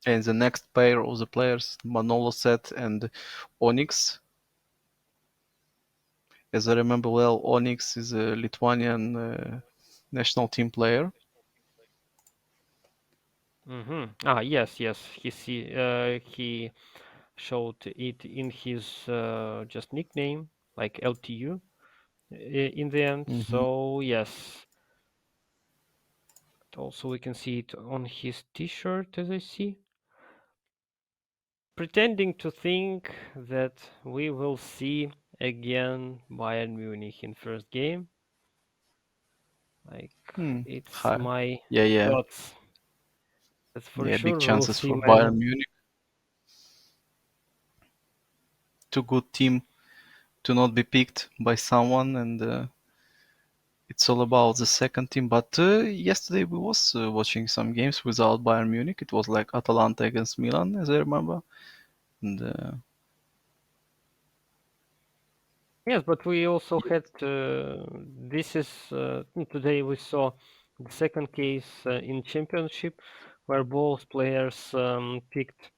And the next pair of the players, Manoloset and Onyx. As I remember well, Onyx is a Lithuanian national team player. Yes, yes. He showed it in his just nickname, like LTU, in the end. Mhm. So yes. Also, we can see it on his T-shirt, as I see. Pretending to think that we will see again Bayern Munich in first game. Like, Hmm. it's Hi. my Yeah, yeah, thoughts. That's for yeah. Big sure. We'll chances see for Bayern. Bayern Munich. Too good team to not be picked by someone, and it's all about the second team. But yesterday we was watching some games without Bayern Munich. It was like Atalanta against Milan, as I remember. And Yes, but we also had this is today we saw the second case in championship where both players picked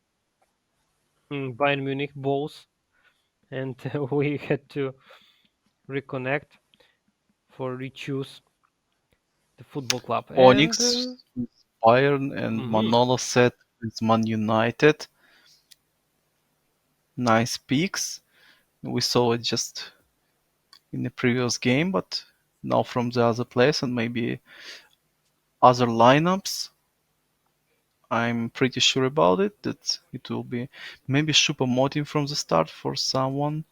Bayern Munich both, and we had to reconnect for re-choose the football club. And Onyx with Bayern and mhm, Manoloset with Man United. Nice picks. We saw it just in the previous game, but now from the other place and maybe other lineups, I'm pretty sure about it that it will be maybe Choupo-Moting from the start for someone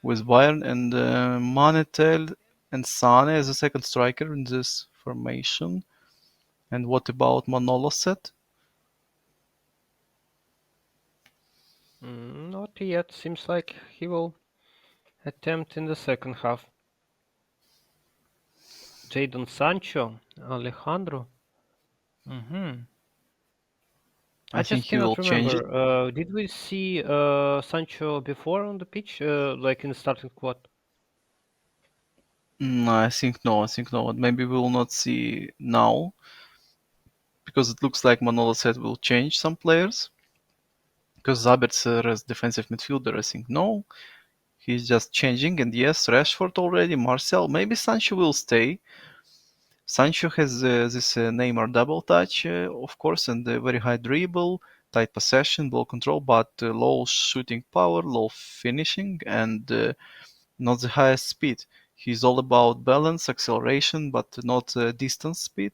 with Bayern and Manetel and Sane as a second striker in this formation. And what about Manoloset? not yet. Seems like he will attempt in the second half. Jadon Sancho, Alejandro. hmm I I think just he will cannot change it. remember. Did we see Sancho before on the pitch, like in the starting squad? I think no. I think no. Maybe we will not see now because it looks like Manoloset will change some players. Because Zabitzer as defensive midfielder, I think no. He's just changing, and yes, Rashford already, Martial, maybe Sancho will stay. Sancho has this Neymar double touch, of course, and a very high dribble, tight possession, ball control, but low shooting power, low finishing, and not the highest speed. He's all about balance, acceleration, but not distance speed.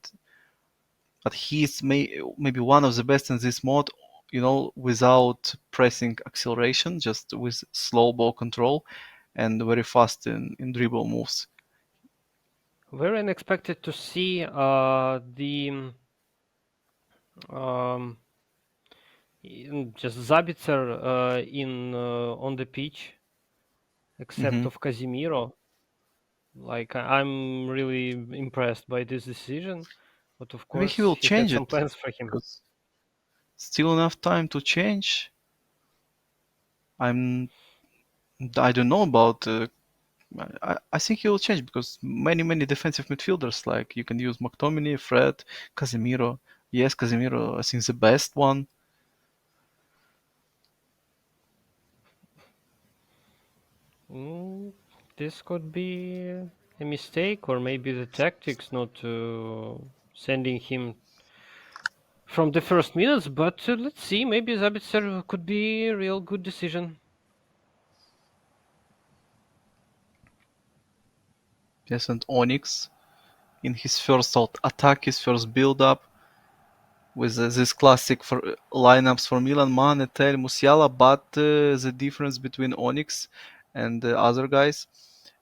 But he's maybe one of the best in this mode, without pressing acceleration, just with slow ball control and very fast in dribble moves. Very unexpected to see the um, just Zabitzer in on the pitch, except Hmm. of Casemiro. Like I'm really impressed by this decision, but of Maybe he course will he had change some it plans for him. because still enough time to change. I'm I don't know about. I think he will change because many defensive midfielders like you can use McTominay, Fred, Casemiro. Yes, Casemiro I think is the best one. Mm, this could be a mistake, or maybe the tactics not sending him from the first minutes. But let's see, maybe Zabitzer could be a real good decision. Yes, and Onyx in his first attack, his first build up with this classic for lineups for Milan, Mane, Tel, Musiala, but the difference between Onyx and the other guys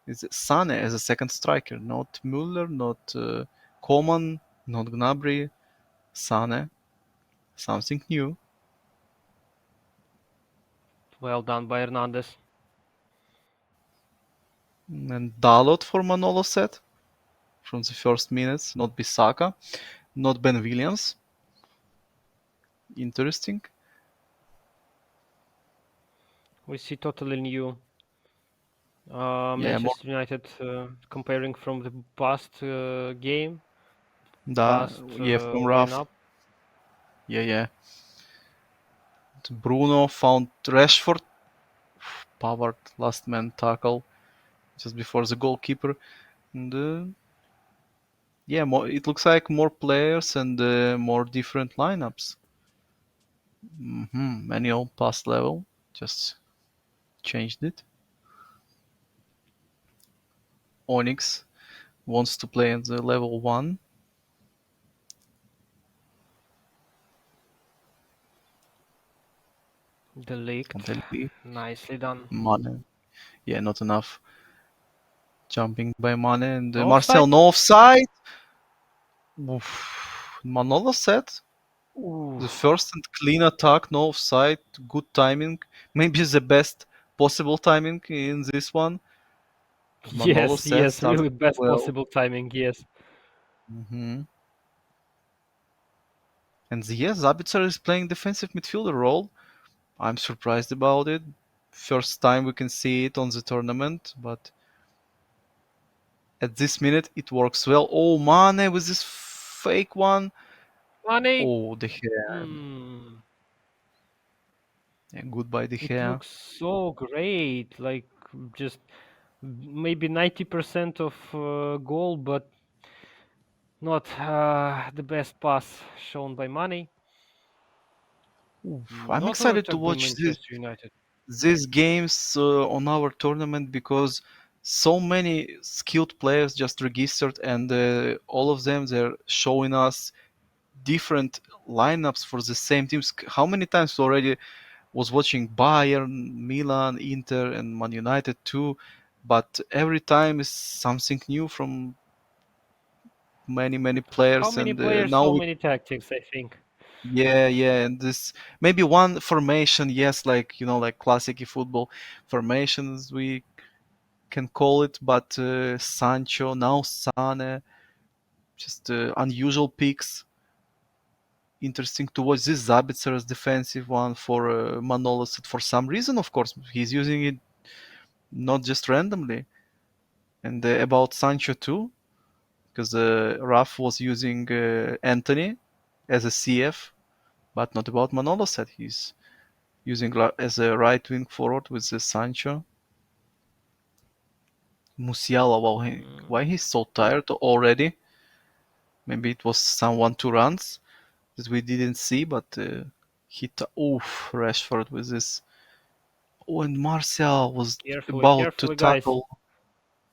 is Sane as a second striker, not Müller, not Coman, not Gnabry, Sane, something new. Well done by Hernandez. And Dalot for Manoloset from the first minutes, not Bissaka, not Ben Williams. Interesting. We see totally new Yeah, more Manchester United comparing from the past da, past yeah, from Raf. lineup. Yeah, yeah. Bruno found Rashford, powered last man tackle just before the goalkeeper. And yeah, it looks like more players and more different lineups. Manual pass level, just changed it. Onyx wants to play at the level 1. Delict. Delhi, Nicely done. Mane. Yeah, not enough jumping by Mane. And No Marcel, offside? no offside. Manolo said Ooh. the first and clean attack, no offside, good timing. Maybe the best possible timing in this one. Manolo Yes, said yes, started really best well. possible timing, yes. hmm And yes, Zabitzer is playing defensive midfielder role. I'm surprised about it. First time we can see it on the tournament, but at this minute it works well. Oh, Mane with this fake one. Money! Oh, the hair. Hmm. Yeah, goodbye the It hair. looks so great, like just maybe 90% of goal, but not the best pass shown by Money. I'm Not an excited to attack by watch this Manchester United. these games on our tournament because so many skilled players just registered and all of them they're showing us different lineups for the same teams. How many times already was watching Bayern, Milan, Inter, and Man United too, but every time is something new from many How players, many and players, now so we many tactics, I think. yeah, and this maybe one formation, yes, like like classic football formations we can call it, but Sancho now Sane, just unusual picks. Interesting to watch this Zabitzer's defensive one for Manoloset for some reason. Of course, he's using it not just randomly. And about Sancho too, because Raf was using Anthony as a CF, but not about Manoloset. He's using as a right wing forward with Sancho. Musiala, Mm, why he's so tired already? Maybe it was someone two runs that we didn't see, but oof, Rashford with this. Oh, and Martial was carefully, about to carefully, guys. tackle.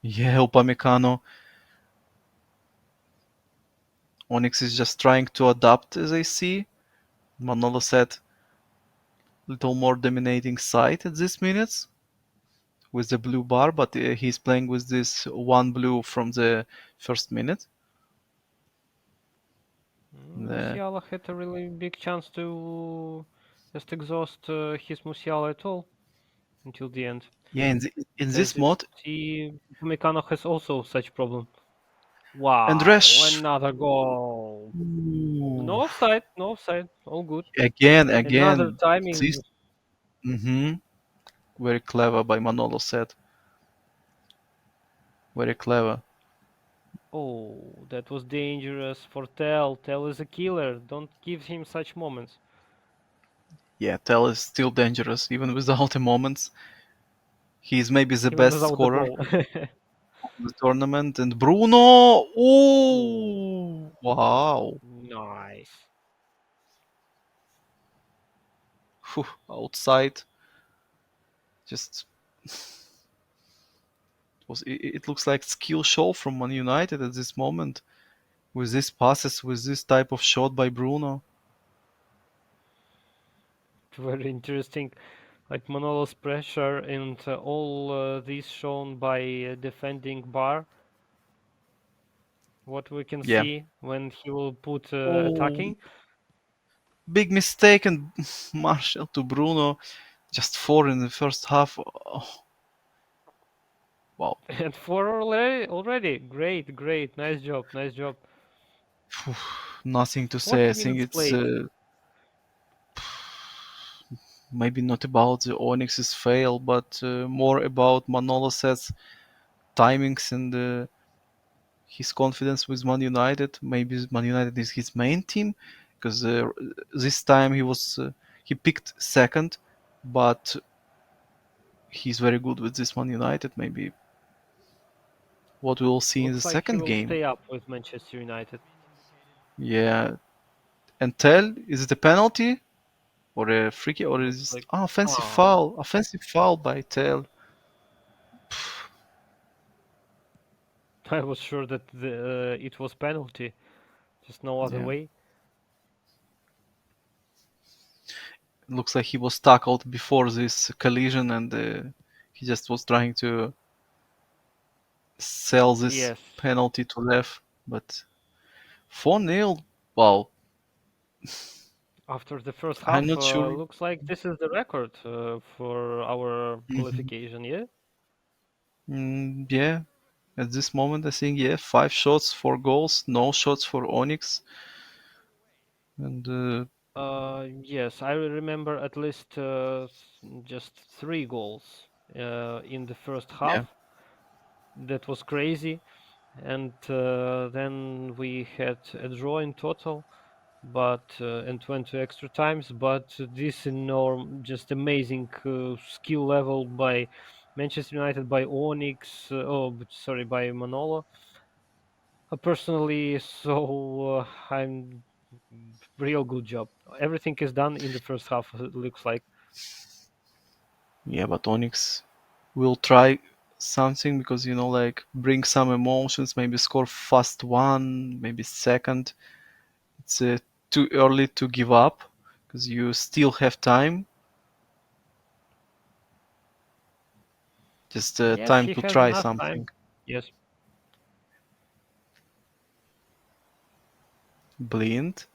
Yeah, Upamecano. Onyx is just trying to adapt, as I see. Manolo said, little more dominating side at this minutes with the blue bar, but he's playing with this one blue from the first minute. The, Musiala had a really big chance to just exhaust his Musiala at all until the end. yeah, in As this you mod, see, Upamecano has also such problem. and Wow, Rash. another goal. Ooh, No offside, no offside, all good. Another again, timing. this. hmm Very clever by Manolo said. Very clever. Oh, that was dangerous for Tell. Tell is a killer. Don't give him such moments. Yeah, Tell is still dangerous, even without the moments. He's maybe the Even best without the scorer ball. of the tournament. And Bruno! Oh, Oh! Wow! nice. Phew, outside. Just it looks like skill show from Man United at this moment. With these passes, with this type of shot by Bruno. Very interesting. Like Manolo's pressure and all these shown by defending Bar. What we can Yeah. see when he will put Oh, attacking. big mistake and Marshall to Bruno. Just four in the first half. Oh, wow. And four already. Great, great. Nice job, nice job. Phew, nothing to say. I 40 think minutes it's played. maybe not about the Onyx's fail, but more about Manoloset's timings and his confidence with Man United. Maybe Man United is his main team because this time he picked second, but he's very good with this Man United. Maybe what we'll see in the Looks like he second will game. stay up with Manchester United. Yeah, and Tell, is it a penalty or a free kick or Looks is it like offensive ah, foul? Offensive foul by Tell. I was sure that it was penalty. Just no other Yeah, way. looks like he was tackled before this collision and he just was trying to sell this Yes. penalty to Lev. But 4-0. Wow, After the first I'm half, not sure. looks like this is the record for our Mhm. qualification. Yeah. Yeah, at this moment, I think, yeah, 5 shots, 4 goals, no shots for Onyx. And Yes, I remember at least just 3 goals in the first yeah, half. That was crazy. And then we had a draw in total, but and went to extra times. But this enorm, just amazing skill level by Manchester United, by Onyx. Sorry, by Manolo. Personally, so I'm real good job. Everything is done in the first half. It looks like. yeah, but Onyx will try something because, like bring some emotions, maybe score fast one, maybe second. It's too early to give up because you still have time. Just Yes, time he to has try enough time. something. Yes. Blind.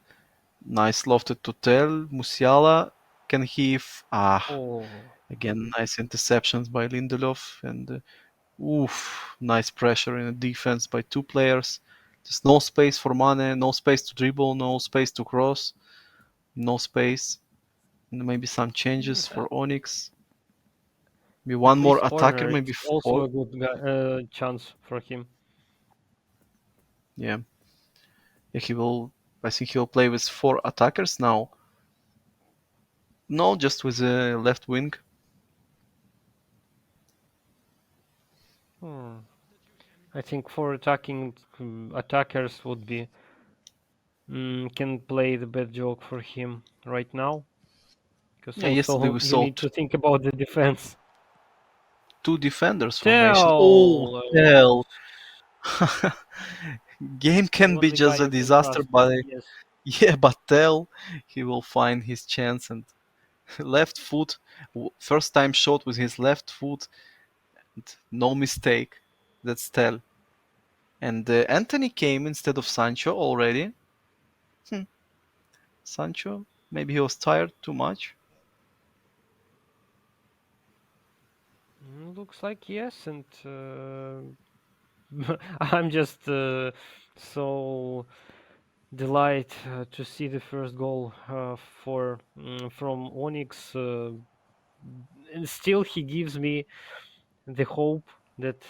Nice lofted to Tell. Musiala. Can he? Oh. Again, nice interceptions by Lindelof. And oof, nice pressure in the defense by two players. Just no space for Mane, no space to dribble, no space to cross, no space. And maybe some changes Mm, for Onyx. Maybe one At more least attacker, corner maybe is also four. a good chance for him. Yeah, yeah, he will. I think he'll play with four attackers now. No, just with the left wing. Hmm. I think for attacking attackers would be can play the bad joke for him right now, because Yeah, yesterday also we you saw need to think about the defense. two defenders formation. Oh, Tell hell. Game the can be only guy just a you can disaster, trust. but Yes. yeah, but Tell, he will find his chance and left foot, first time shot with his left foot, and no mistake. That's Tell. And Anthony came instead of Sancho already. Hmm. Sancho, maybe he was tired too much. Looks like yes, and I'm just so delight to see the first goal for from Onyx. And still, he gives me the hope that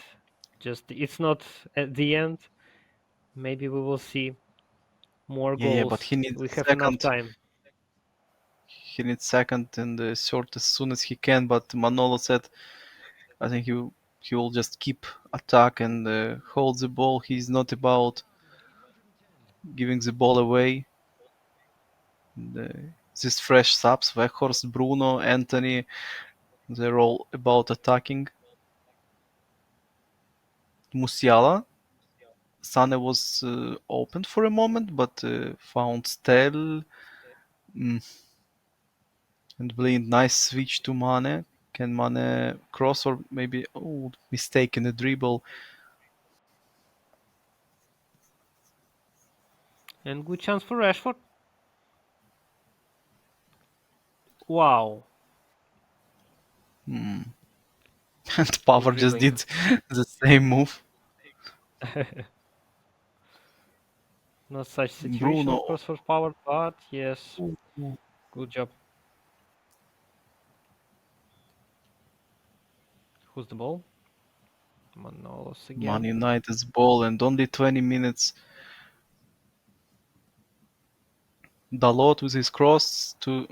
just it's not at the end. Maybe we will see more Yeah, yeah, but goals. he needs We a have enough second. time. He needs second and third as soon as he can. But Manolo said, I think he will just keep attack and hold the ball. He's not about giving the ball away. And, these fresh subs, Weghorst, Bruno, Anthony, they're all about attacking. Musiala, Sane was open for a moment, but found Stel. Mm, and Blind, nice switch to Mane. Can Mane cross or maybe mistake in the dribble? And good chance for Rashford. Wow, Mm. And he's Power just dribbling. did the same move. Not such situation, Bruno, of course, for Power, but yes, good job. Who's the ball? Manolos Man again. United's ball, and only 20 minutes. Dalot with his cross to.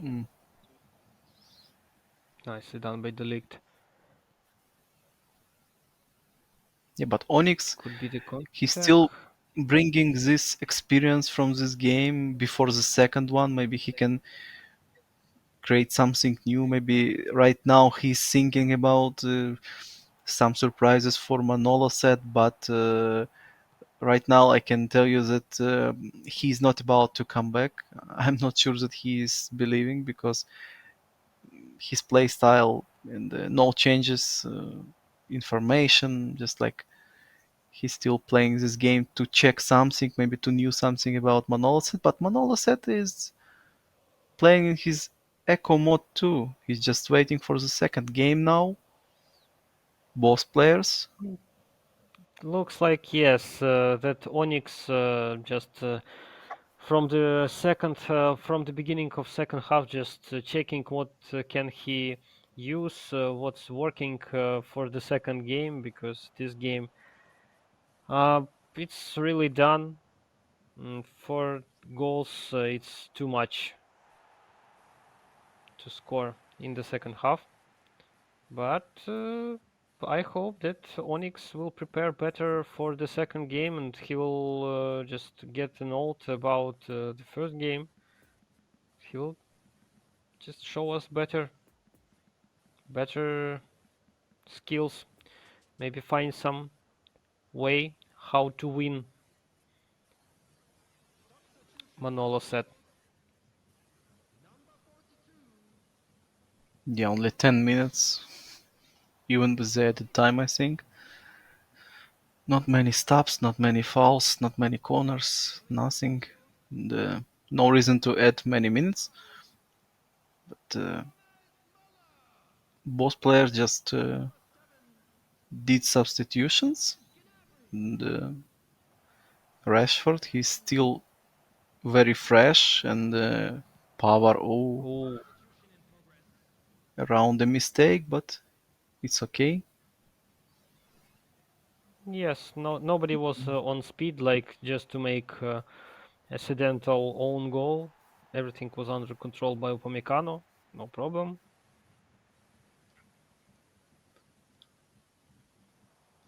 Nicely done by Delict. Yeah, but Onyx, Could be the he's contact. still bringing this experience from this game before the second one. Maybe he can create something new. Maybe right now he's thinking about some surprises for Manoloset, but right now I can tell you that he's not about to come back. I'm not sure that he is believing because his play style and no changes, information, just like he's still playing this game to check something, maybe to know something about Manoloset. But Manoloset is playing in his echo mode too. He's just waiting for the second game now. Both players. Looks like yes, that Onyx just from the beginning of second half, just checking what can he use, what's working for the second game, because this game, uh, it's really done. For goals, it's too much to score in the second half. But I hope that Onyx will prepare better for the second game, and he will just get a note about the first game. He will just show us better skills. Maybe find some way how to win Manolo set. Yeah, only 10 minutes, even with the added time, I think. Not many stops, not many fouls, not many corners, nothing. And, no reason to add many minutes. But both players just did substitutions. And Rashford, he's still very fresh and power Oh, around the mistake, but it's okay. yes, nobody was on speed like just to make accidental own goal. Everything was under control by Upamecano. No problem.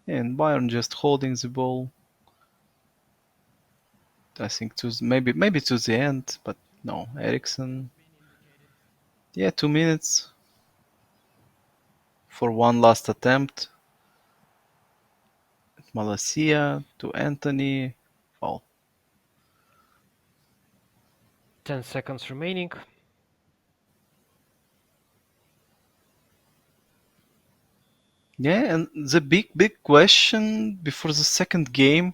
And Bayern just holding the ball. I think to maybe to the end, but no, Ericsson. Yeah, 2 minutes for one last attempt. Malacia to Anthony. Well, 10 seconds remaining. yeah, and the big question before the second game,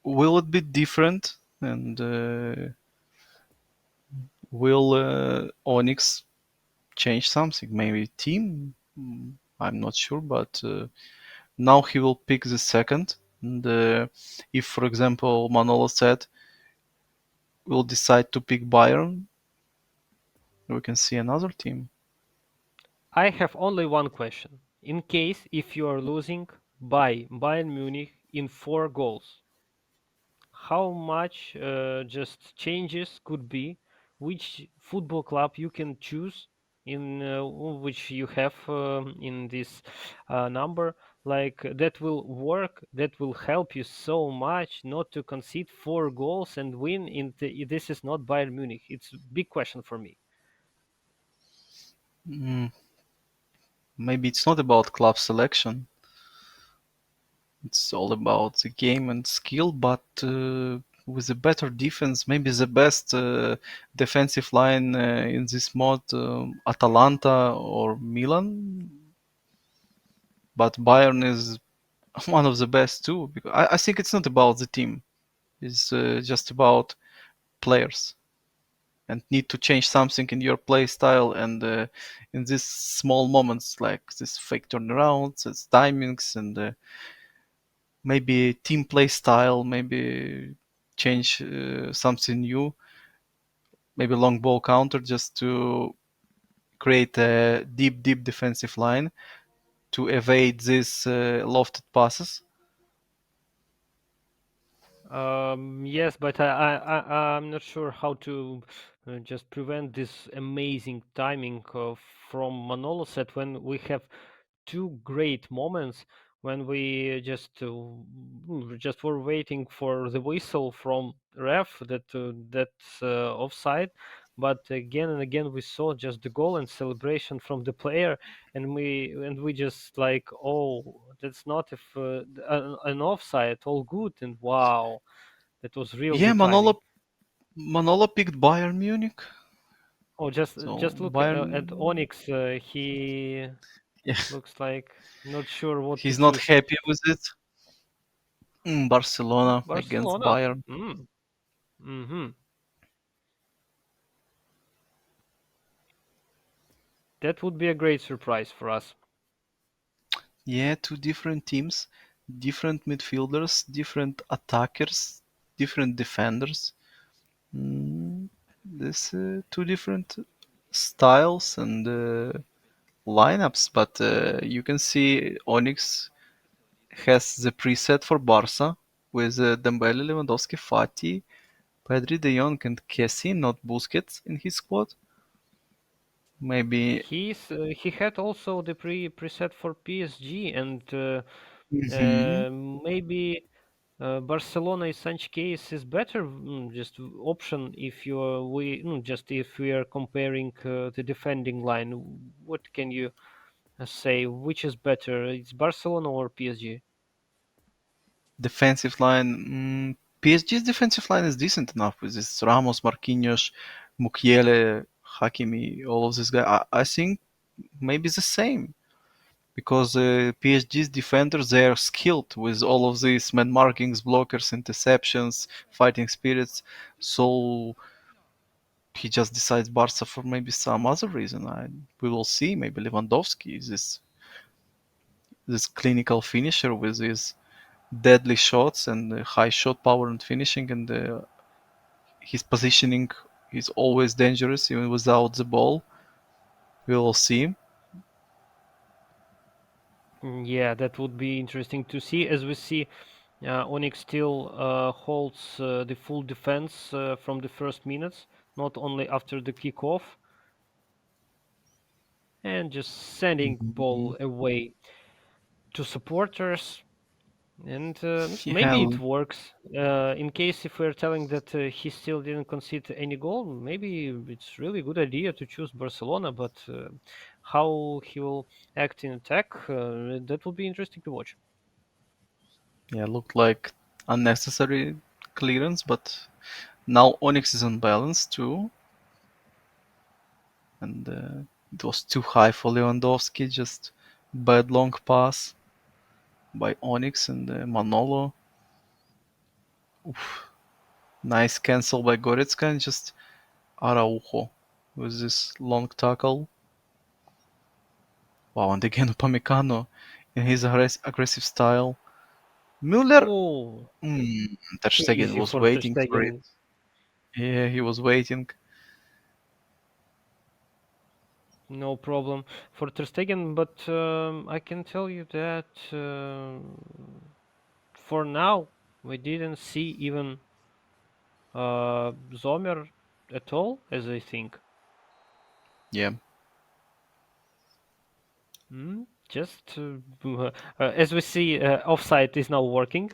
will it be different? And will Onyx change something? Maybe team? I'm not sure, but now he will pick the second. And if, for example, Manolo said will decide to pick Bayern, we can see another team. I have only one question. In case if you are losing by Bayern Munich in 4 goals, how much just changes could be, which football club you can choose in which you have in this number, like that will work, that will help you so much not to concede 4 goals and win this is not Bayern Munich. It's a big question for me. Mm, maybe it's not about club selection. It's all about the game and skill, but with a better defense, maybe the best defensive line in this mod, Atalanta or Milan. But Bayern is one of the best too. Because I think it's not about the team. It's just about players and need to change something in your play style and in these small moments like this fake turnarounds, its timings, and maybe team play style, maybe change something new, maybe long ball counter just to create a deep defensive line to evade these lofted passes. Yes, but I'm not sure how to just prevent this amazing timing from Manoloset when we have two great moments when we just were waiting for the whistle from ref that's offside, but again and again we saw just the goal and celebration from the player, and we just like, oh, that's not if an offside, all good, and wow, that was real Yeah, good timing. Manolo picked Bayern Munich. Oh, just So just look at Bayern, Onyx. He yeah, looks like not sure what to he's not choose. happy with it. Barcelona against Barcelona. Bayern. Mm-hmm. That would be a great surprise for us. Yeah, two different teams, different midfielders, different attackers, different defenders. Mm, this two different styles and lineups, but you can see Onyx has the preset for Barca with Dembele, Lewandowski, Fati, Pedri, De Jong, and Kessie, not Busquets, in his squad. Maybe. He had also the preset for PSG, and Mhm. maybe Barcelona in such case is better, just option if you are, just if we are comparing the defending line. What can you say? Which is better? It's Barcelona or PSG? Defensive line. PSG's defensive line is decent enough with this Ramos, Marquinhos, Mukiele, Hakimi, all of this guy. I think maybe the same because PSG's defenders they are skilled with all of these man markings, blockers, interceptions, fighting spirits. So he just decides Barca for maybe some other reason. We will see. Maybe Lewandowski is this clinical finisher with his deadly shots and high shot power and finishing, and his positioning is always dangerous even without the ball. We will see. Yeah, that would be interesting to see. As we see, Onyx still holds the full defense from the first minutes, not only after the kickoff, and just sending Mhm. ball away to supporters. And Yeah, maybe it works. In case if we're telling that he still didn't concede any goal, maybe it's really good idea to choose Barcelona. But how he will act in attack, that will be interesting to watch. yeah, looked like unnecessary clearance, but now Onyx is unbalanced too, and it was too high for Lewandowski. Just bad long pass by Onyx and Manolo. Oof. Nice cancel by Goretzka and just Araujo with this long tackle. Wow, and again Upamecano in his aggressive style. Müller, Oh, Ter Stegen easy was for Ter waiting for it. Stegen. Yeah, he was waiting. No problem for Ter Stegen, but I can tell you that for now we didn't see even Zomer at all, as I think. Yeah, Just as we see, offside is now working.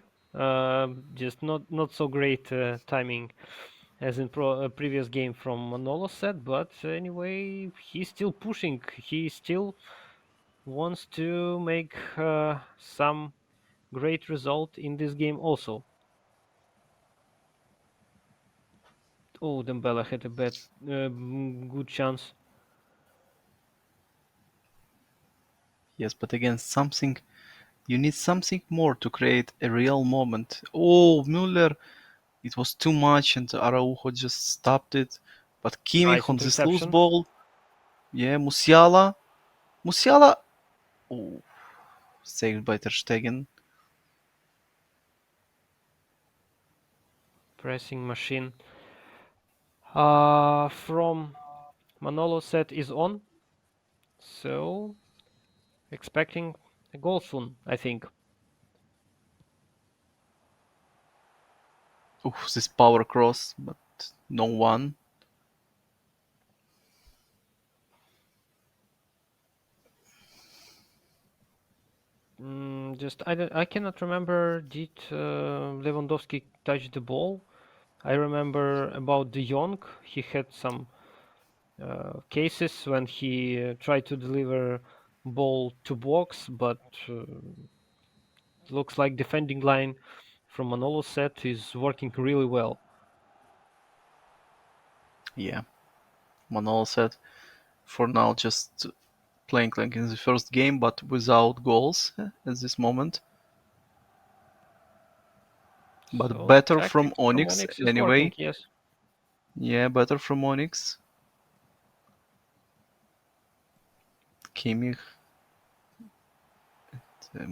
Just not so great timing as in previous game from Manoloset, but anyway, he's still pushing. He still wants to make some great result in this game also. Oh, Dembele had a good chance. yes, but again, something you need something more to create a real moment. Oh, Müller, it was too much, and Araujo just stopped it. But Kimmich Nice on this loose interception. ball, yeah, Musiala, oh, saved by Ter Stegen. Pressing machine. From Manolo set is on, so expecting a goal soon, I think. Oof, this power cross, but no one. Just I cannot remember. Did Lewandowski touch the ball? I remember about De Jong. He had some cases when he tried to deliver ball to box, but looks like defending line from Manoloset is working really well. Yeah, Manoloset for now just playing like in the first game, but without goals at this moment. But So better from tactics from Onyx Onyx is working. anyway. Yes. Yeah, better from Onyx. Kimmich,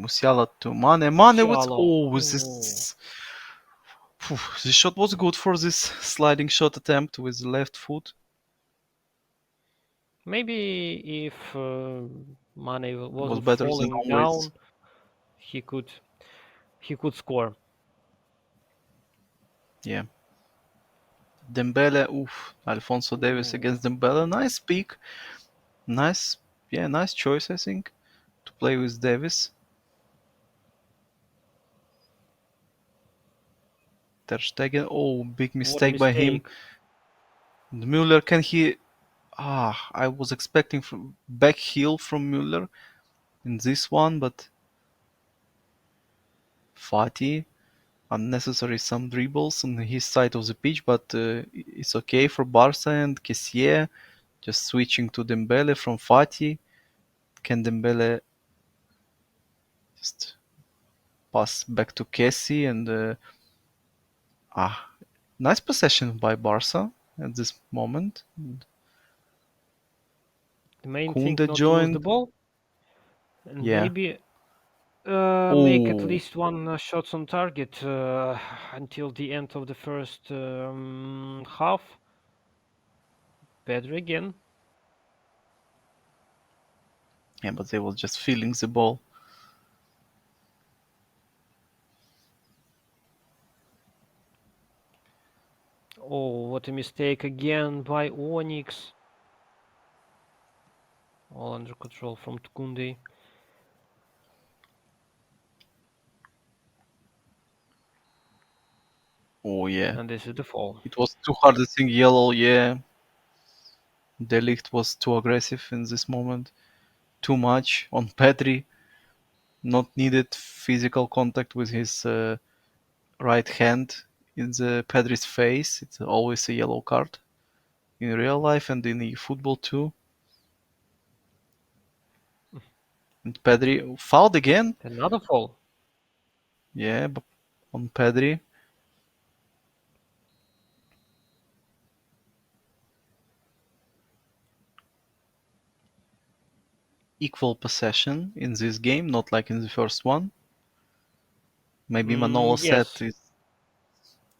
Musiala to Mane. Mane was Musiala. oh, Oh. this shot was good for this sliding shot attempt with the left foot. Maybe if Mane Was wasn't better than falling always. down, he could he could score. Yeah. Dembele, oof. Alfonso Davis Ooh. against Dembele. Nice pick. Nice, yeah, nice choice, I think, to play with Davis. Ter Stegen, oh, big What a mistake by him. mistake. Müller, can he? Ah, I was expecting from back heel from Müller in this one, but Fati, unnecessary some dribbles on his side of the pitch, but it's okay for Barca and Kessié. Just switching to Dembele from Fati. Can Dembele just pass back to Kessie and ah, nice possession by Barca at this moment. The main thing Kunde not to lose the joined. ball and Yeah. maybe make at Oh, least one shots on target until the end of the first half. Better again. yeah, but they was just feeling the ball. Oh, what a mistake again by Onyx. All under control from Tkunde. Oh yeah, And this is the fall. it was too hard. I think yellow. Yeah, Delict was too aggressive in this moment. Too much on Pedri. Not needed physical contact with his right hand in the Pedri's face. It's always a yellow card in real life and in eFootball too. And Pedri fouled again. Another fall. Yeah, on Pedri. Equal possession in this game, not like in the first one. Maybe Yes. Manoloset is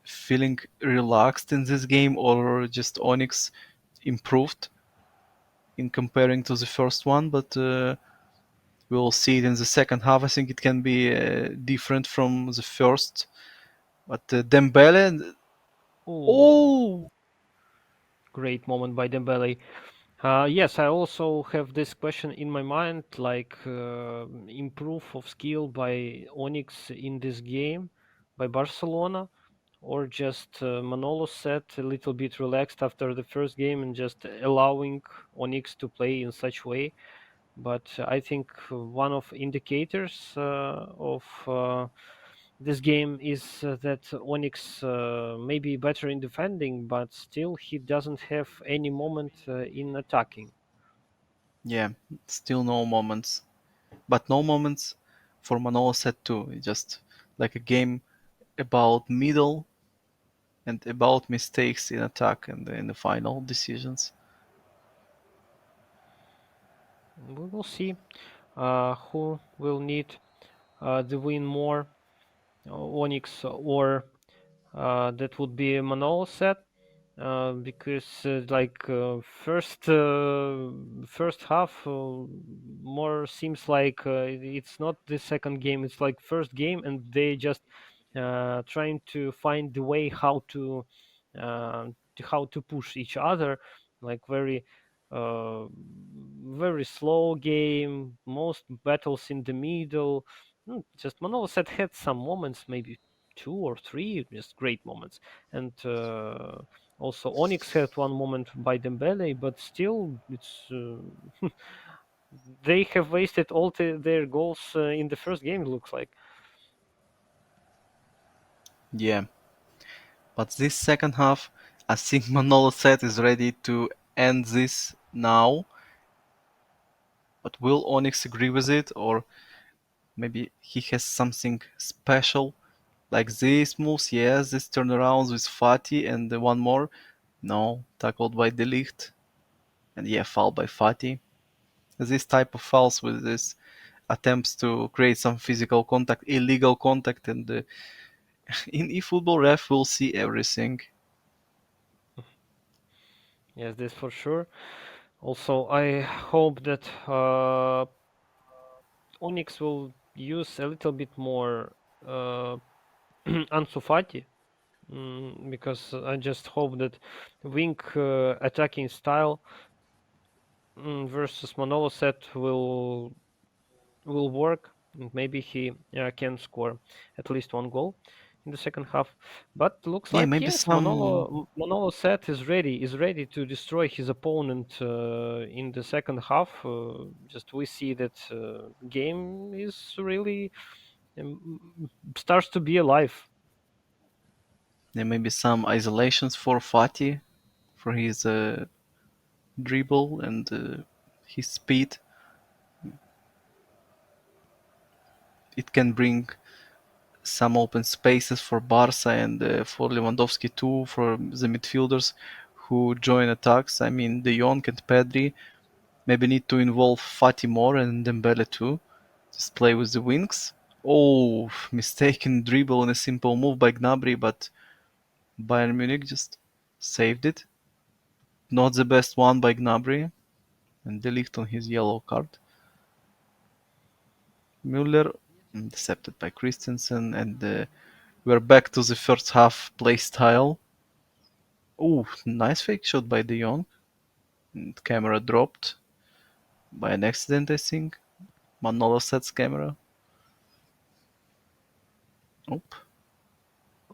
feeling relaxed in this game, or just Onyx improved in comparing to the first one, but we'll see it in the second half. I think it can be different from the first. But Dembele, Oh, oh, great moment by Dembele. Yes, I also have this question in my mind, like improve of skill by Onyx in this game by Barcelona, or just Manolo set a little bit relaxed after the first game and just allowing Onyx to play in such way. But I think one of indicators of this game is that Onyx may be better in defending, but still he doesn't have any moment in attacking. yeah, still no moments, but no moments for Manoloset too. It's just like a game about middle and about mistakes in attack and in the final decisions. We will see who will need the win more, Onyx or that would be Manolo set. Because first half more seems like it's not the second game, it's like first game and they just trying to find the way how to push each other, like uh, very slow game, most battles in the middle, just Manoloset had some moments, maybe two or three, just great moments, and also Onyx had one moment by Dembele, but still, it's they have wasted all their goals in the first game. It looks like. Yeah, but this second half, I think Manoloset is ready to end this now. But will Onyx agree with it, or maybe he has something special like these moves? Yes, this turnarounds with Fatih and the one more. No, tackled by Delicht, and yeah, foul by Fatih. This type of fouls with this attempts to create some physical contact, illegal contact, and in eFootball ref will see everything. Yes, this for sure. Also, I hope that Onyx will use a little bit more uh, Ansu Fati, because I just hope that wing attacking style versus Manoloset will work, and maybe he can score at least one goal in the second half. But looks Yeah, like maybe yes, some. Manoloset is ready to destroy his opponent in the second half. Just we see that game is really starts to be alive. Yeah, maybe some isolations for Fatih for his dribble and his speed. It can bring some open spaces for Barca and for Lewandowski too, for the midfielders who join attacks. I mean, De Jong and Pedri maybe need to involve Fati more and Dembele too. Just play with the wings. Oh, mistaken dribble and a simple move by Gnabry, but Bayern Munich just saved it. Not the best one by Gnabry and De Ligt on his yellow card. Müller intercepted by Christensen, and we're back to the first half play style. Oh, nice fake shot by De Jong. And camera dropped by an accident, I think. Manoloset's camera. Oh,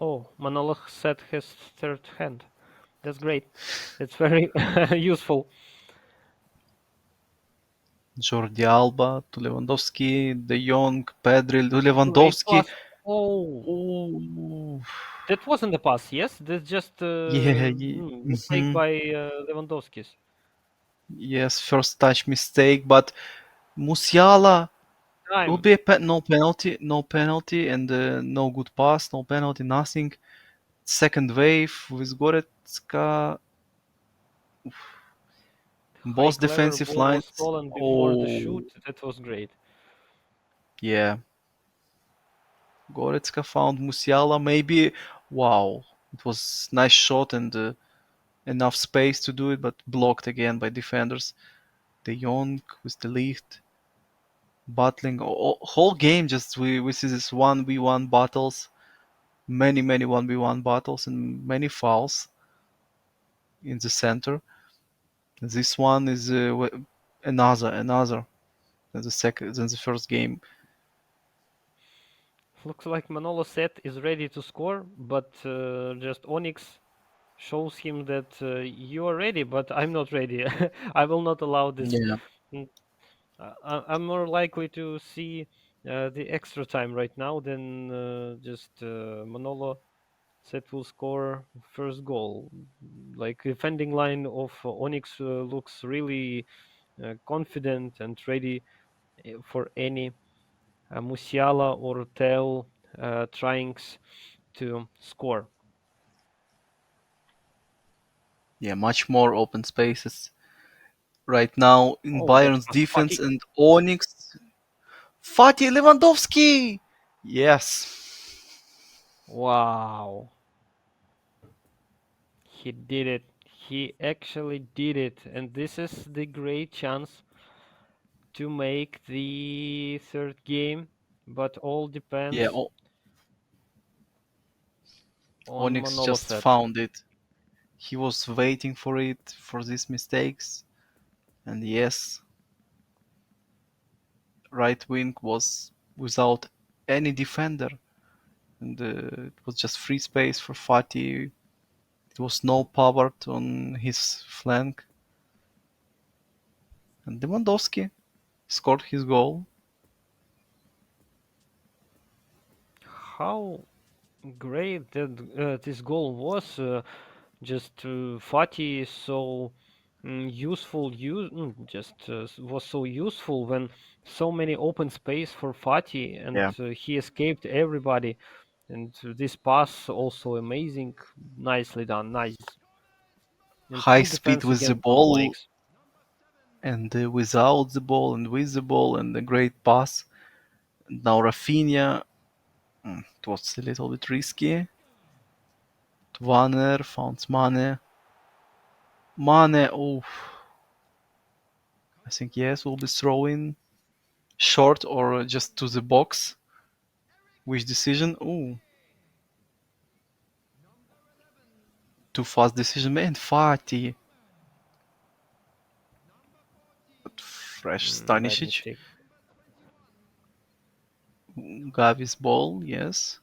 Oh, Manolo set his third hand. That's great. That's very useful. Jordi Alba to Lewandowski, De Jong, Pedri to Great Lewandowski. pass. Oh, Oh, that wasn't a pass. Yes, that's just yeah, mistake by Lewandowski's. yes, first touch mistake, but Musiala will Time. be a no penalty, no penalty, and no good pass, no penalty, nothing. Second wave with Goretzka, High both clever defensive ball was lines. stolen before the Oh, shoot. That was great. yeah, Goretzka found Musiala. Maybe, wow, it was nice shot and enough space to do it, but blocked again by defenders. De Jong with the lift, battling whole game. Just we see this 1v1 battles, many 1v1 battles, and many fouls in the center. This one is another than the first game. Looks like Manolo set is ready to score, but just Onyx shows him that you are ready, but I'm not ready. I will not allow this. Yeah. Mm, I'm more likely to see the extra time right now than just Manolo set will score first goal. Like defending line of Onyx looks really confident and ready for any Musiala or Tel trying to score. Yeah, much more open spaces right now in Oh, that Bayern's was defense Fatih. and Onyx. Fatih Lewandowski! Yes. Wow, he did it. He actually did it, and this is the great chance to make the third game. But all Yeah, depends on Onyx just Manoloset. found it. He was waiting for it, for these mistakes. And yes, right wing was without any defender, and it was just free space for Fati. It was no power on his flank, and Lewandowski scored his goal. How great that this goal was! Just Fati is so useful. Just was so useful when so many open space for Fati, and Yeah. he escaped everybody. And this pass also amazing, nicely done, nice, and High full speed defense with the again from ball, Onyx. and without the ball, and with the ball, and a great pass. Now Rafinha, it was a little bit risky. Twaner found Mane. Mane, oh, I think yes, will be throwing short or just to the box. Which decision? Oh, too fast decision made. Fati. Fresh Bad Stanisic. mistake. Gavi's ball, yes.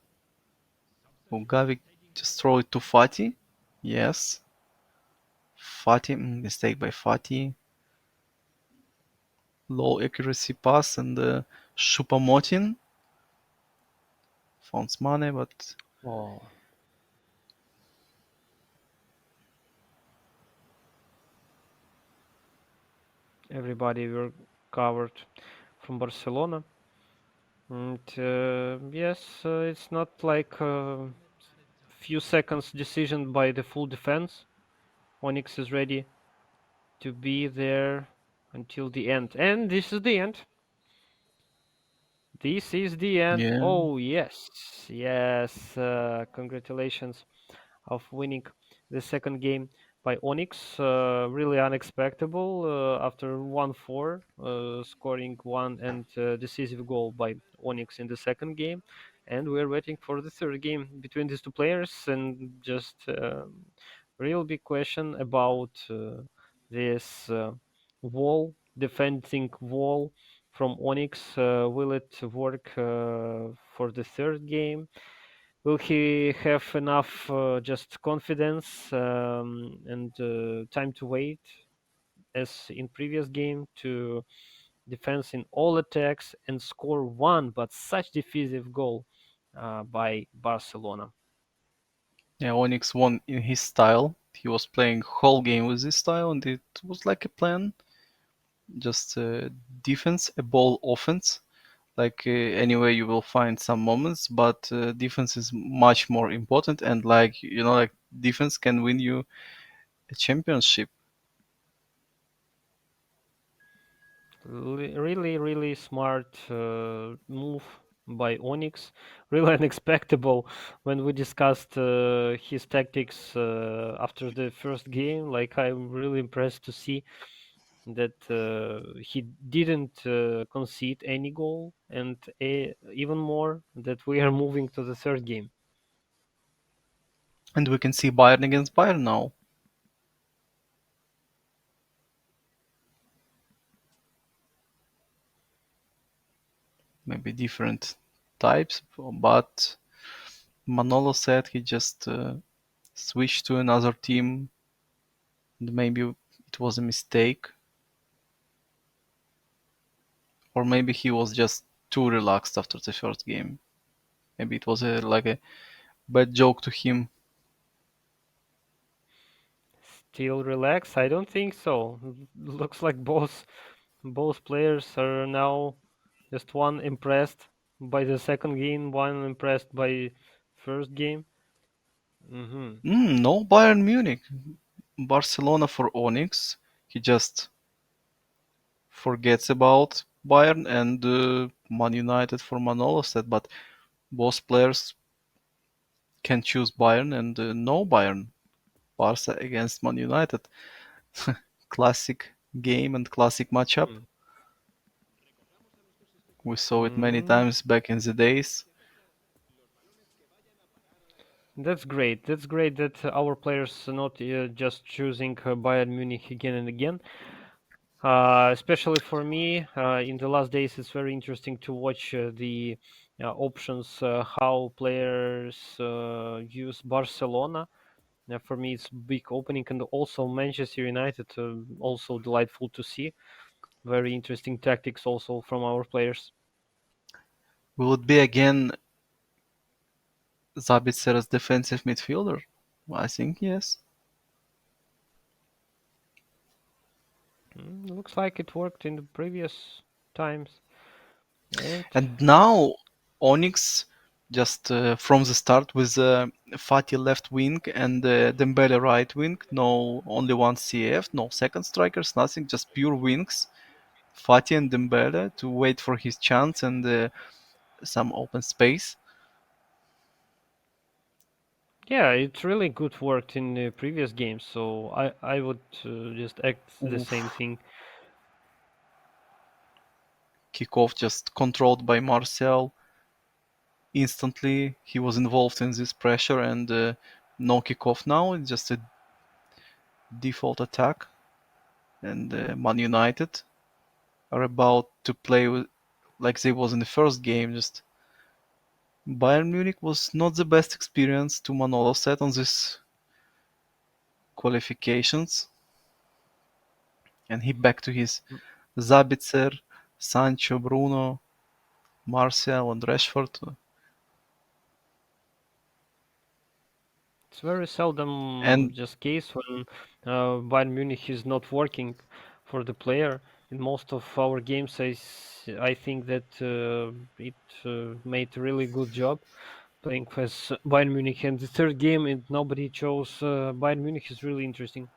Oh, Gavi just throw it to Fati. Yes. Fati, mistake by Fati. Low accuracy pass and Shupamotin found Mane, but Oh, everybody were covered from Barcelona. And yes, it's not like a few seconds decision by the full defense. Onyx is ready to be there until the end. And this is the end. This is the end. yeah. Oh, yes. Yes. Congratulations of winning the second game by Onyx. Really unexpected after 1-4, scoring one and decisive goal by Onyx in the second game. And we're waiting for the third game between these two players. And just real big question about this wall, defending wall from Onyx. Will it work for the third game? Will he have enough just confidence and time to wait as in previous game to defense in all attacks and score one but such decisive goal by Barcelona? Yeah, Onyx won in his style. He was playing whole game with this style, and it was like a plan. Just defense, a ball offense. Like anyway, you will find some moments, but defense is much more important. And like like defense can win you a championship. Really, really smart move by Onyx. Really unexpected when we discussed his tactics after the first game. Like I'm really impressed to see that he didn't concede any goal, and even more that we are moving to the third game. And we can see Bayern against Bayern now. Maybe different types, but Manolo said he just switched to another team, and maybe it was a mistake, or maybe he was just too relaxed after the first game. Maybe it was like a bad joke to him. Still relax? I don't think so. Looks like both players are now just one impressed by the second game, one impressed by first game. Hmm. No Bayern Munich. Barcelona for Onyx. He just forgets about Bayern, and Man United for Manoloset, but both players can choose Bayern and no Bayern. Barca against Man United. Classic game and classic matchup. We saw it many Hmm. times back in the days. That's great. That's great that our players are not just choosing Bayern Munich again and again. Especially for me, in the last days, it's very interesting to watch the options, how players use Barcelona. For me, it's big opening, and also Manchester United, also delightful to see. Very interesting tactics also from our players. Will it be again Sabitzer as defensive midfielder? I think yes. Looks like it worked in the previous times. And And now Onyx just from the start with Fatih left wing and Dembele right wing. No, only one CF, no second strikers, nothing, just pure wings. Fatih and Dembele to wait for his chance and some open space. yeah, it really good worked in the previous games. So I would just act the same Oof. thing. Kickoff just controlled by Martial. Instantly he was involved in this pressure and no kickoff now. It's just a default attack. And Man United are about to play with, like they was in the first game. Just Bayern Munich was not the best experience to Manoloset on this qualifications, and he back to his Zabitzer, Sancho, Bruno, Martial, and Rashford. It's very seldom And just case when Bayern Munich is not working for the player. In most of our games, I think that it made a really good job playing as Bayern Munich. And the third game, and nobody chose Bayern Munich, is really interesting.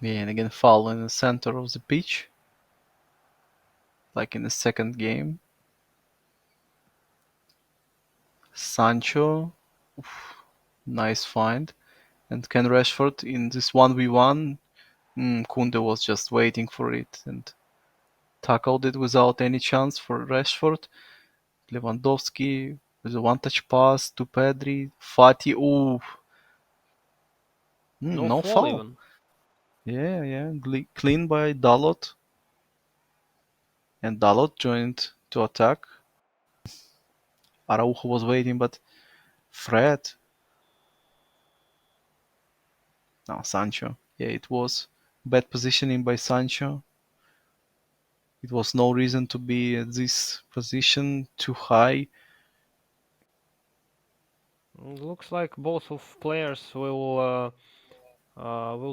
yeah, and again foul in the center of the pitch, like in the second game. Sancho, nice find, and Ken Rashford in this 1v1. Kunde was just waiting for it and tackled it without any chance for Rashford. Lewandowski with a one-touch pass to Pedri. Fati, ooh, No no fall foul. even. Yeah, yeah, clean by Dalot, and Dalot joined to attack. Araujo was waiting, but Fred, no, Sancho. Yeah, it was bad positioning by Sancho. It was no reason to be at this position too high. Looks like both of players will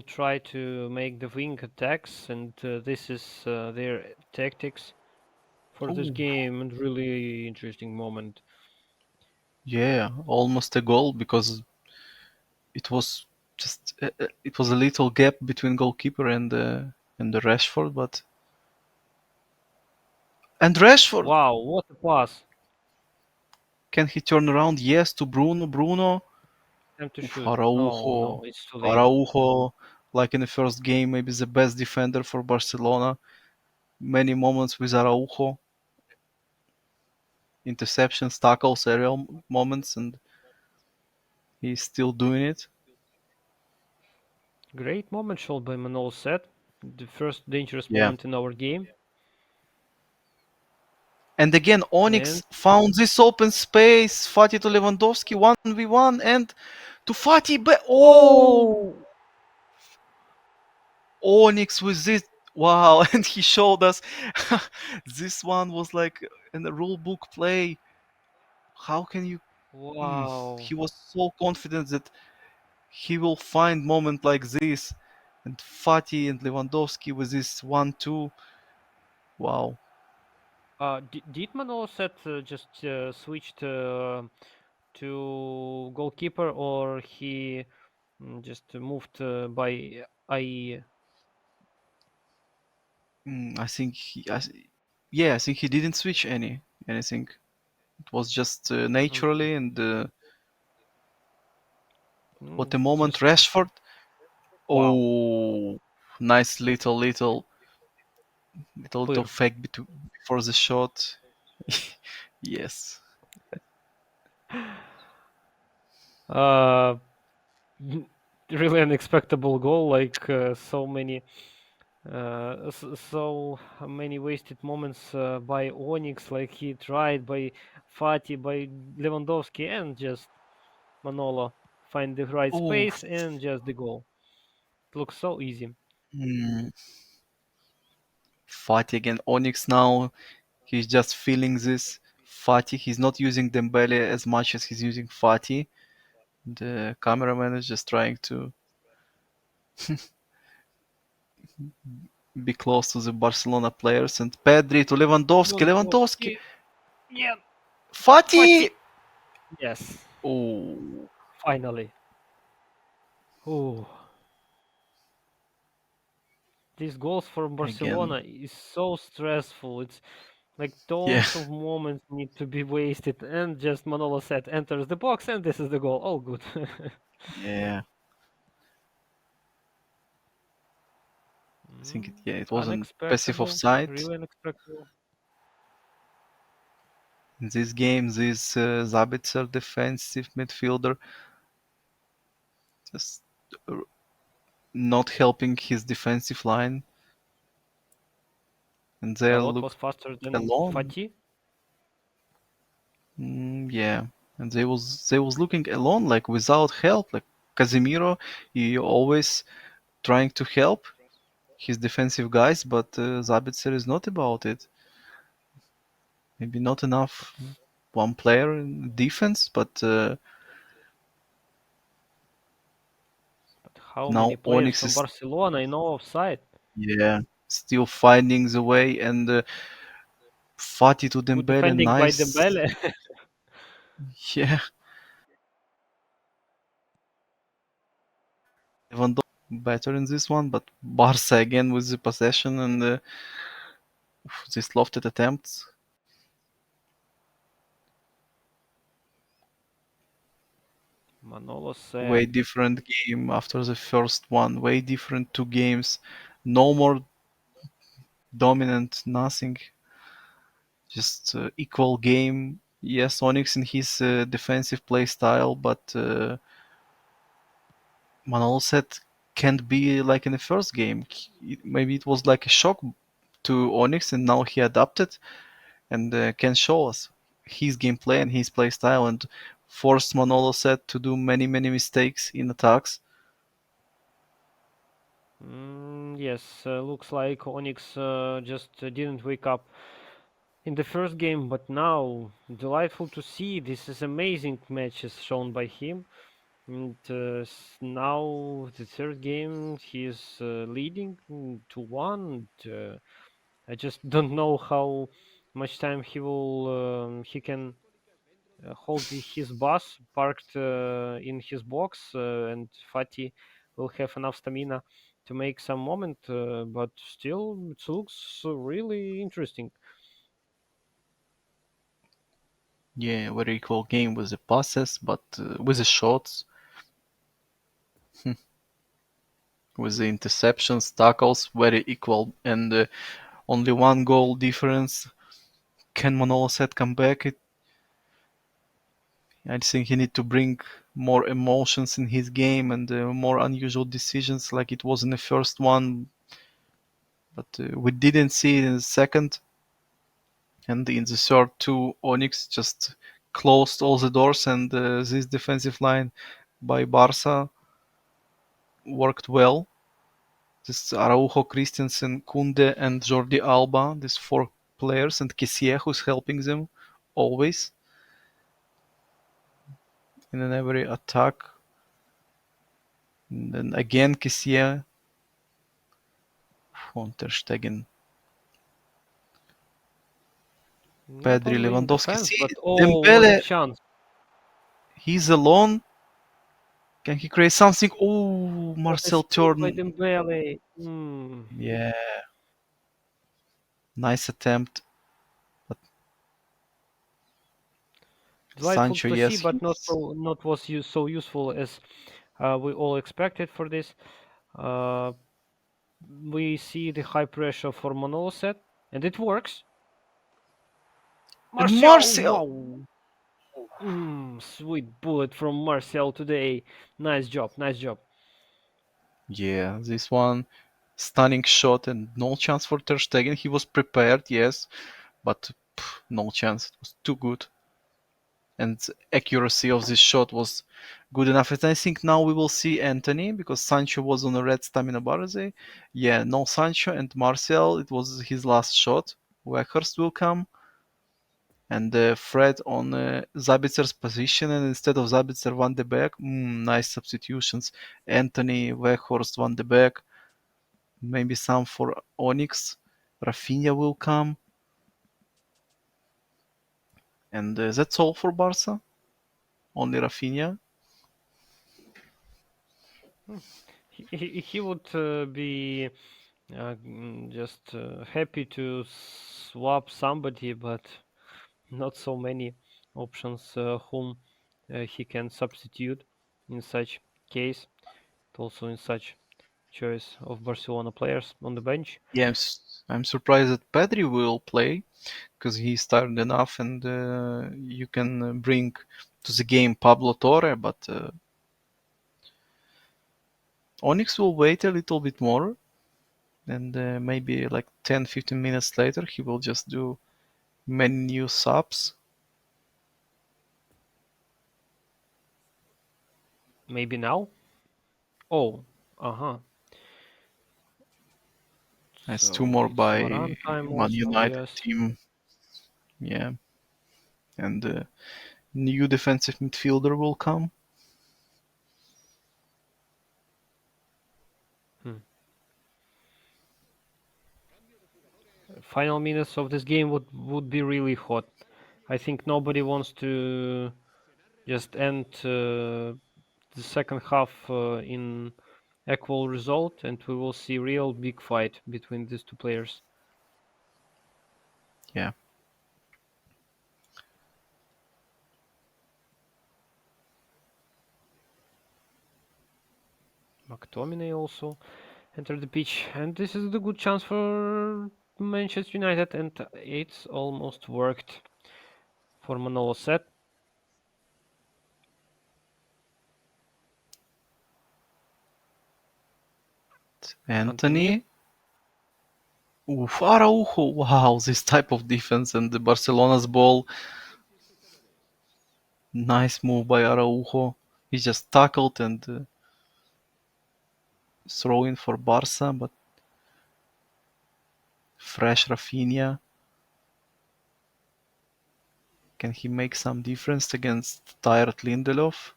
try to make the wing attacks, and this is their tactics for this Oh, game. And really interesting moment. yeah, almost a goal because it was just it was a little gap between goalkeeper and the Rashford, but and Rashford, Wow, what a pass! can he turn around? Yes, to Bruno. Bruno, Time to oof, shoot. Oh no, it's too late. Araujo, like in the first game, maybe the best defender for Barcelona. Many moments with Araujo, interceptions, tackles, aerial moments, and he's still doing it. Great moment shot by Manoloset. The first dangerous Yeah. moment in our game. And again, And Onyx found this open space. Fatih to Lewandowski, 1v1, and to Fatih. Oh! oh Onyx with this. Wow, and he showed us this one was like in the rule book play. How can you? wow. He was so confident that he will find moment like this, and Fatih and Lewandowski with this 1-2. Wow. Did Manoloset just switched to goalkeeper, or he just moved by IE? I think yeah, I think he didn't switch anything. It was just Okay. naturally and what a moment, Just Rashford. wow. Oh, nice little Clear. fake before the shot. Yes. Uh, really unexpected goal, like so many wasted moments by Onyx, like he tried by Fatih, by Lewandowski, and just Manolo find the right Oh, space and just the goal. It looks so easy. mm, Fatih again. Onyx now, he's just feeling this. Fatih, he's not using Dembele as much as he's using Fatih. The cameraman is just trying to be close to the Barcelona players. And Pedri to Lewandowski. Lewandowski! Lewandowski, yeah, Fatih! Fatih, yes, Oh, finally. Oh, these goals for again. Barcelona is so stressful. It's like Yeah, tons of moments need to be wasted, and just Manoloset enters the box, and this is the goal. All good. yeah. I think it wasn't passive Unexpected, offside. really unexpected. In this game, this Zabitzer defensive midfielder just not helping his defensive line, and they Dalot look was faster than alone. Fatih. Yeah, and they was looking alone, like without help. Like Casemiro, he always trying to help his defensive guys, but Zabitzer is not about it. Maybe not enough But, one player in defense, but but how now many players Onyx from is, Barcelona in offside? yeah, still finding the way, and Fati to Good Dembele, defending by nice. Dembele. Yeah, Lewandowski better in this one, but Barca again with the possession and these lofted attempts. Manolo said, Way different game after the first one. Way different two games. No more dominant, nothing. Just equal game. Yes, Onyx in his defensive play style, but Manoloset can't be like in the first game. Maybe it was like a shock to Onyx, and now he adapted and can show us his gameplay and his play style, and force Manoloset to do many mistakes in attacks. yes, looks like Onyx just didn't wake up in the first game, but now delightful to see. This is amazing matches shown by him. And now the third game he is leading 2-1. I just don't know how much time he can hold his bus parked in his box, and Fatih will have enough stamina to make some moment. But still, it looks really interesting. Yeah, very equal game with the passes, but with the shots, with the interceptions, tackles, very equal, and only one goal difference. Can Manoloset come back? I think he need to bring more emotions in his game and more unusual decisions like it was in the first one, but we didn't see it in the second. And in the third two, Onyx just closed all the doors, and this defensive line by Barca worked well. This Araujo, Christensen, Kunde, and Jordi Alba, these four players, and Kessie who's helping them always in every attack. And then again Kessie, von der Stegen, Not Pedri, only in Lewandowski. defense, See, but oh, what a Dembele, chance! he's alone. Can he create something? Oh, What a Marcel save by turn. Dembele! Yeah, nice attempt. But Delightful Sancho, to see, yes, but not he's not was so useful as we all expected for this. Uh, we see the high pressure for Manoloset, and it works. and Martial, Marcel. wow! Sweet bullet from Martial today. Nice job, nice job. Yeah, this one stunning shot and no chance for Ter Stegen. He was prepared, yes, but no chance. It was too good, and accuracy of this shot was good enough. And I think now we will see Anthony because Sancho was on a red stamina bar. Yeah, no Sancho and Martial. It was his last shot. Weghorst will come and Fred on Zabitzer's position, and instead of Zabitzer, Van de Beek. Nice substitutions. Anthony, Weghorst, Van de Beek. Maybe some for Onyx. Rafinha will come, and that's all for Barca. Only Rafinha. Hmm. He would be just happy to swap somebody, but not so many options whom he can substitute in such case. Also in such choice of Barcelona players on the bench. Yeah, I'm surprised that Pedri will play because he's tired enough, and you can bring to the game Pablo Torre, but Onyx will wait a little bit more, and maybe like 10-15 minutes later he will just do many new subs. Maybe now. Oh, uh-huh. As two So more it's by Varan time Man also, United yes. team. Yeah, and new defensive midfielder will come. Hmm. Final minutes of this game would be really hot. I think nobody wants to just end the second half in equal result, and we will see real big fight between these two players. Yeah, McTominay also entered the pitch, and this is the good chance for Manchester United, and it's almost worked for Manoloset. Anthony. Anthony. Oof, Araujo. Wow, this type of defense and the Barcelona's ball. Nice move by Araujo. He just tackled and throw in for Barca, but fresh Rafinha. Can he make some difference against tired Lindelof?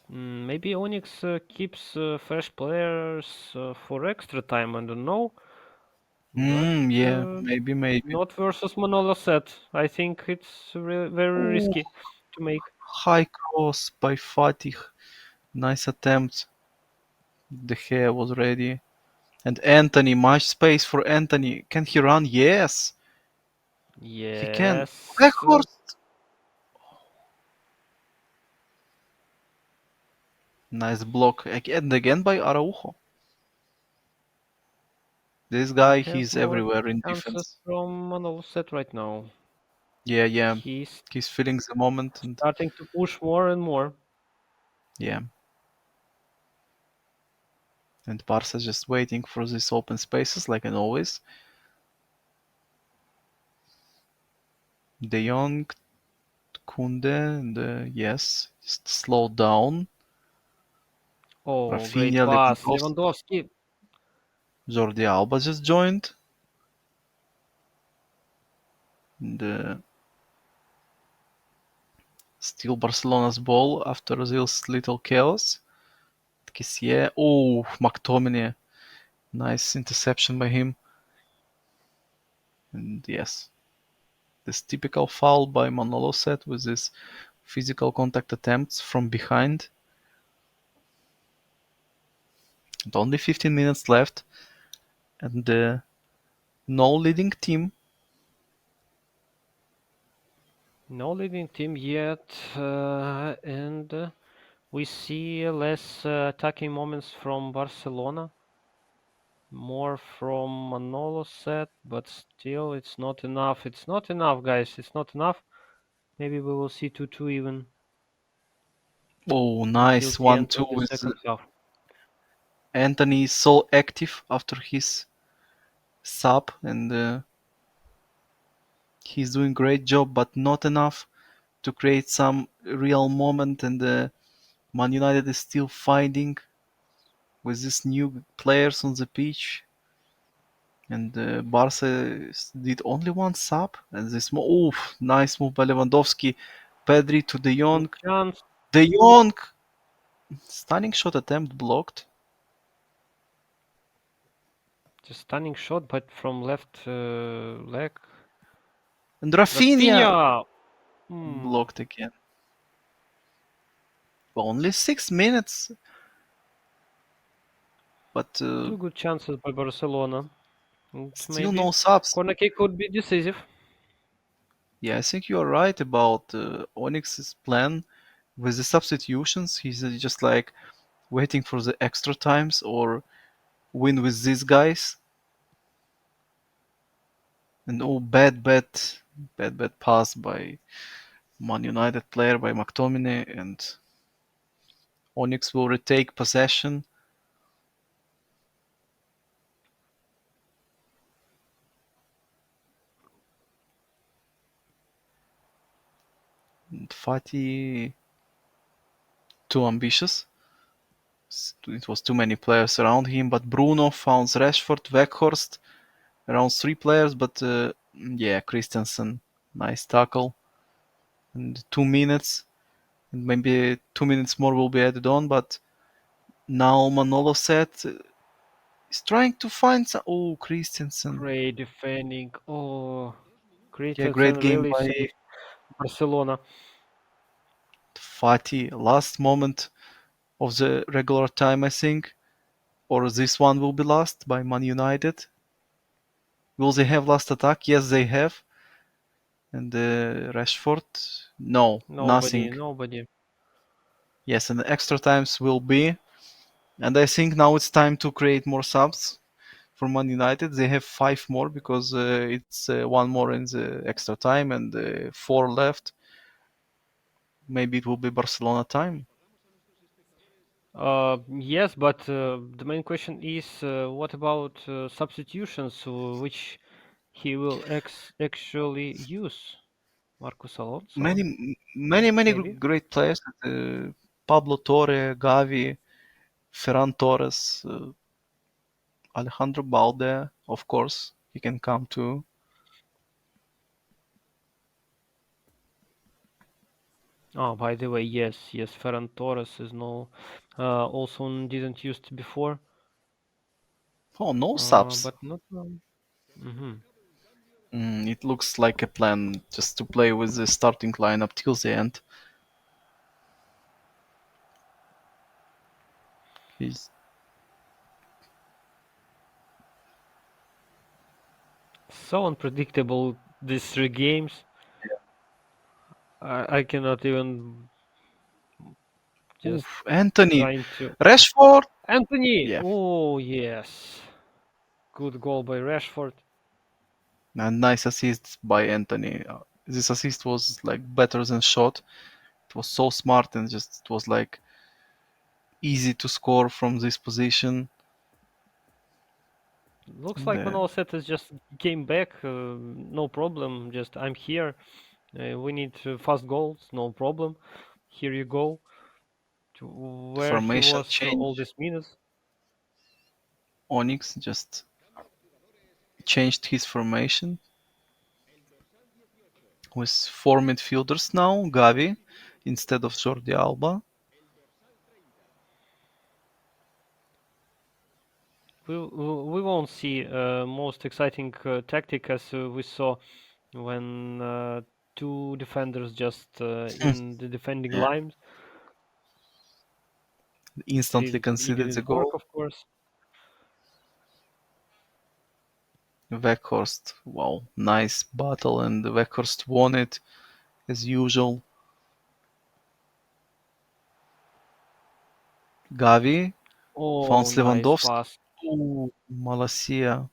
Maybe Onyx keeps fresh players for extra time. I don't know, but Yeah, maybe. not versus Manoloset. I think it's very Ooh, risky to make. high cross by Fatih. Nice attempt. De Gea was ready. And Anthony, much space for Anthony. Can he run? Yes, he can. Yes. Weghorst. Nice block again by Araujo. This We guy, have he's more everywhere in chances defense. from Manoloset right now. Yeah. He's He's feeling the moment, and starting to push more and more. yeah. And Barca just waiting for these open spaces, like in always. De Jong, Kunde, and yes, just slow down. Oh, great Rafinha, pass. Lewandowski, Lewandowski. Jordi Alba just joined. And still Barcelona's ball after this little chaos. Kessie, oh, McTominay, nice interception by him. And yes, this typical foul by Manoloset with his physical contact attempts from behind. And only 15 minutes left, and no leading team. No leading team yet, and we see less attacking moments from Barcelona, more from Manolo set, but still it's not enough. It's not enough, guys. It's not enough. Maybe we will see 2-2 even. Oh, until nice the end 1-2 of the with second half. Anthony is so active after his sub, and he's doing great job, but not enough to create some real moment. And Man United is still fighting with these new players on the pitch. And Barca did only one sub. And this oof, nice move by Lewandowski. Pedri to De Good Jong. chance. De Jong, stunning shot attempt blocked. Just stunning shot, but from left leg. And Rafinha Rafinha! Hmm. blocked again. Only 6 minutes, but Two good chances by Barcelona. And still maybe no subs. corner kick would be decisive. Yeah, I think you are right about Onyx's plan with the substitutions. He's just like waiting for the extra times or win with these guys. And oh, bad pass by Man United player by McTominay, and Onyx will retake possession. And Fati too ambitious. It was too many players around him, but Bruno found Rashford, Weghorst, around three players, but yeah, Christensen, nice tackle. And 2 minutes, and maybe 2 minutes more will be added on, but now Manoloset is trying to find some. Oh, Christensen. Great defending. Oh, Yeah, great Christensen game really by saved Barcelona. Fati. Last moment of the regular time, I think. Or this one will be last by Man United. Will they have last attack? Yes, they have. And Rashford? No, Nobody, nothing. nobody. Yes, and the extra times will be. And I think now it's time to create more subs for Man United. They have five more because it's one more in the extra time and four left. Maybe it will be Barcelona time. Yes, but the main question is what about substitutions which he will actually use? Marcus Alonso, Many maybe? great players. Pablo Torre, Gavi, Ferran Torres, Alejandro Balde, of course, he can come too. Oh, by the way, yes, Ferran Torres is no, also didn't used before, Oh, no subs. but not. Mhm. It looks like a plan just to play with the starting lineup till the end. He's So unpredictable these three games. I cannot even just oof, Anthony, trying to. Rashford. Anthony! Yeah, Oh, yes. Good goal by Rashford. and nice assist by Anthony. This assist was like better than shot. It was so smart and just it was like easy to score from this position. Looks And, like Manoloset has just came back. No problem. Just I'm here. We need fast goals. No problem. Here you go. To where he formation was all change. these minutes. Onyx just changed his formation with four midfielders now. Gavi instead of Jordi Alba. We won't see most exciting tactic as we saw when two defenders just in the defending Yeah. lines Instantly did conceded his the work, goal. of course. Weghorst, wow, nice battle, and Weghorst won it as usual. Gavi found Oh, nice Lewandowski. pass. Ooh, Malacia.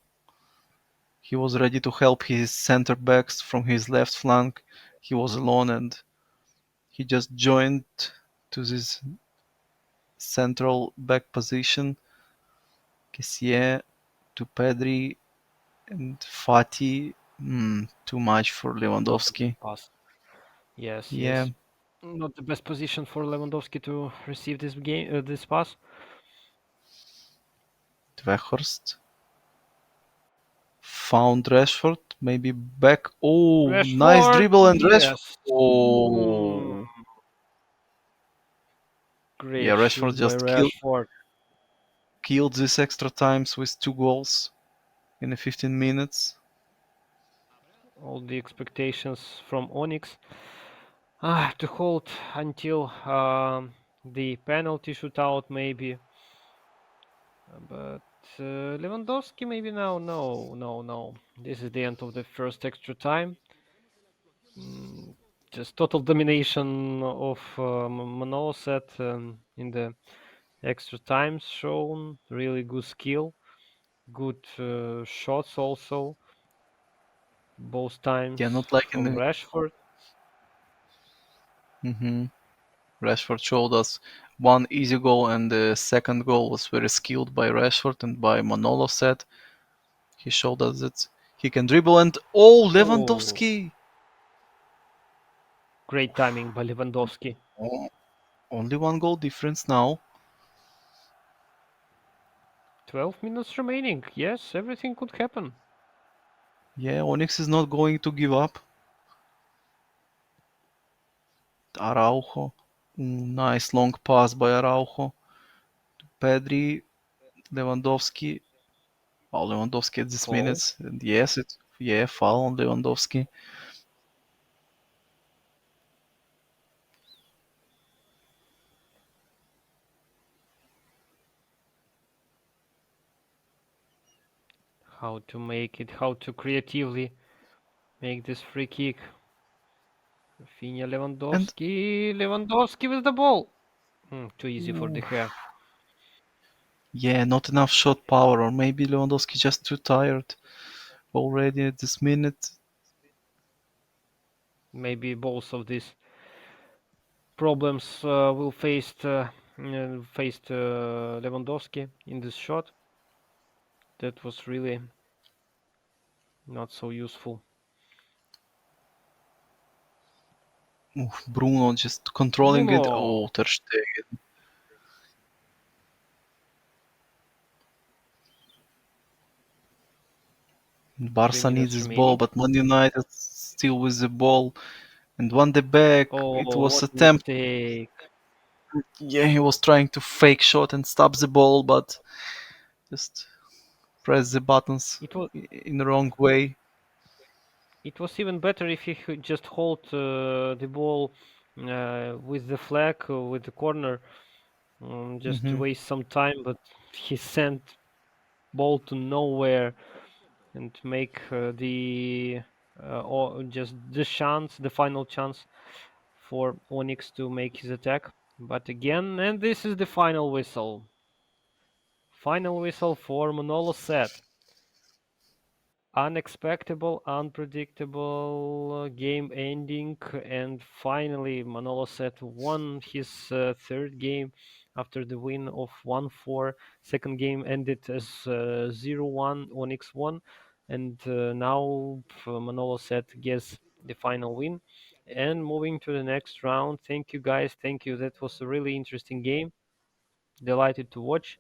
He was ready to help his center backs from his left flank. He was alone and he just joined. to this central back position. Kessie to Pedri and Fati. Too much for Not the best Lewandowski. pass. Yes, Yeah, yes. Not the best position for Lewandowski to receive this pass. Weghorst found Rashford. Maybe back. Oh, nice Rashford, dribble and Rashford. yes. Mm, Oh, yeah, great Rashford shoot by just Rashford. killed this extra times with 2 goals in the 15 minutes. All the expectations from Onyx to hold until the penalty shootout, maybe. But Lewandowski, maybe now. No, no, no. This is the end of the first extra time. Mm, just total domination of Manoloset in the extra times shown. Really good skill, good shots also. Both times Yeah, not like in from the. Rashford. hmm Rashford showed us one easy goal, and the second goal was very skilled by Rashford and by Manoloset. He showed us that he can dribble and oh, Oh, Lewandowski! great timing by Lewandowski. Oh, only one goal difference now. 12 minutes remaining. Yes, everything could happen. Yeah, Onyx is not going to give up. Araujo. Nice long pass by Araujo. Pedri, Lewandowski. Oh, Lewandowski at this Fall. minutes. And yes, yeah, foul on Lewandowski. How to make it, how to creatively make this free kick. Rafinha And Lewandowski. Lewandowski with the ball. Too easy for De ooh, Gea. yeah, not enough shot power, or maybe Lewandowski just too tired already at this minute. Maybe both of these problems will faced Lewandowski in this shot. That was really not so useful. Ooh, Bruno just controlling it. Bruno. Oh, Ter Stegen. Three Barca needs minutes this ball, remaining. but Man United still with the ball. And one the back, it Oh, was what attempt. mistake. Yeah, he was trying to fake shot and stop the ball, but just press the buttons It was in the wrong way. it was even better if he could just hold the ball with the flag with the corner, just to hmm waste some time. But he sent ball to nowhere and make or just the chance, the final chance for Onyx to make his attack. But again, and this is the final whistle. Final whistle for Manoloset. Unexpected, unpredictable game ending, and finally Manoloset won his third game after the win of 1-4. Second game ended as 0-1, Onyx won, and now Manoloset gets the final win. And moving to the next round, thank you guys, thank you. That was a really interesting game. Delighted to watch.